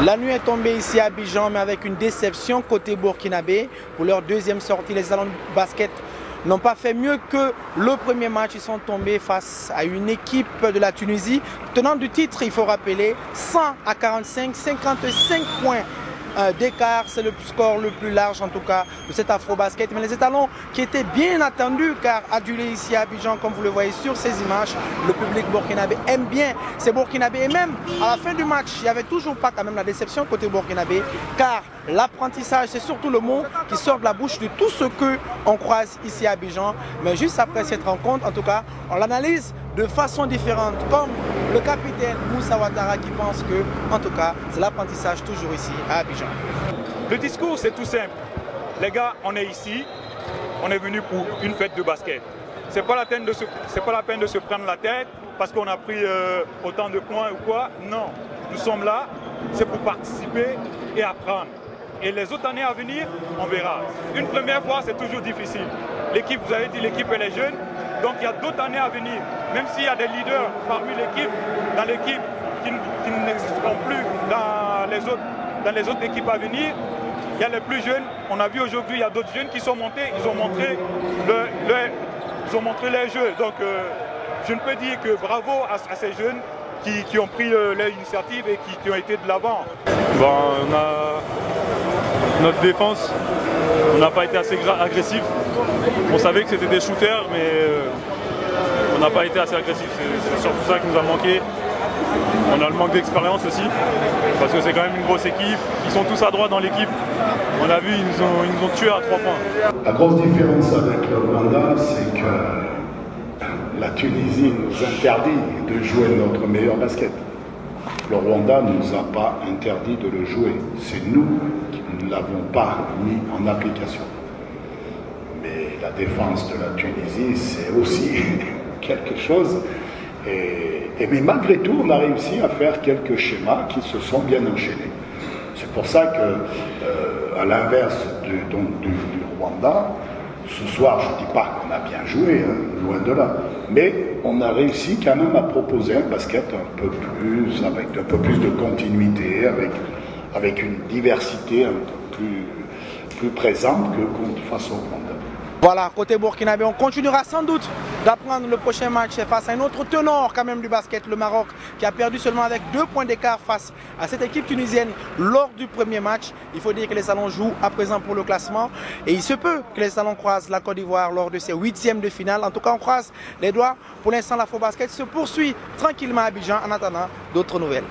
La nuit est tombée ici à Abidjan, mais avec une déception côté burkinabé. Pour leur deuxième sortie, les Salons de basket n'ont pas fait mieux que le premier match. Ils sont tombés face à une équipe de la Tunisie, tenant du titre, il faut rappeler, 100 à 45, 55 points d'écart. C'est le score le plus large en tout cas de cet Afro-Basket. Mais les étalons qui étaient bien attendus, car adulés ici à Abidjan, comme vous le voyez sur ces images, le public burkinabé aime bien ces burkinabés. Et même à la fin du match, il n'y avait toujours pas quand même la déception côté burkinabé, car l'apprentissage, c'est surtout le mot qui sort de la bouche de tout ce qu'on croise ici à Abidjan. Mais juste après cette rencontre, en tout cas, on l'analyse de façon différente, comme le capitaine Moussa Ouattara qui pense que, en tout cas, c'est l'apprentissage toujours ici à Abidjan. Le discours, c'est tout simple. Les gars, on est ici, on est venu pour une fête de basket. C'est pas la peine de se prendre la tête parce qu'on a pris autant de points ou quoi. Non, nous sommes là, c'est pour participer et apprendre. Et les autres années à venir, on verra. Une première fois, c'est toujours difficile. L'équipe, vous avez dit, l'équipe elle est jeune, donc il y a d'autres années à venir. Même s'il y a des leaders parmi l'équipe, dans l'équipe qui n'existeront plus dans les autres équipes à venir, il y a les plus jeunes. On a vu aujourd'hui, il y a d'autres jeunes qui sont montés, ils ont montré les jeux. Donc je ne peux dire que bravo à ces jeunes qui ont pris l'initiative et qui ont été de l'avant. Bon, notre défense, on n'a pas été assez agressif. On savait que c'était des shooters, mais on n'a pas été assez agressif. C'est surtout ça qui nous a manqué. On a le manque d'expérience aussi, parce que c'est quand même une grosse équipe. Ils sont tous à droite dans l'équipe. On a vu, ils nous ont tués à 3 points. La grosse différence avec le Rwanda, c'est que la Tunisie nous interdit de jouer notre meilleur basket. Le Rwanda ne nous a pas interdit de le jouer. C'est nous qui ne l'avons pas mis en application. Mais la défense de la Tunisie, c'est aussi quelque chose. Mais malgré tout, on a réussi à faire quelques schémas qui se sont bien enchaînés. C'est pour ça que, à l'inverse du Rwanda, ce soir, je ne dis pas qu'on a bien joué, hein, loin de là, mais on a réussi quand même à proposer un basket un peu plus, avec un peu plus de continuité, avec une diversité un peu plus présente que face au Rwanda. Voilà, côté burkinabé, on continuera sans doute d'apprendre le prochain match face à un autre tenor quand même du basket, le Maroc, qui a perdu seulement avec 2 points d'écart face à cette équipe tunisienne lors du premier match. Il faut dire que les Salons jouent à présent pour le classement et il se peut que les Salons croisent la Côte d'Ivoire lors de ses 8e de finale. En tout cas, on croise les doigts. Pour l'instant, l'Afro-Basket se poursuit tranquillement à Abidjan en attendant d'autres nouvelles.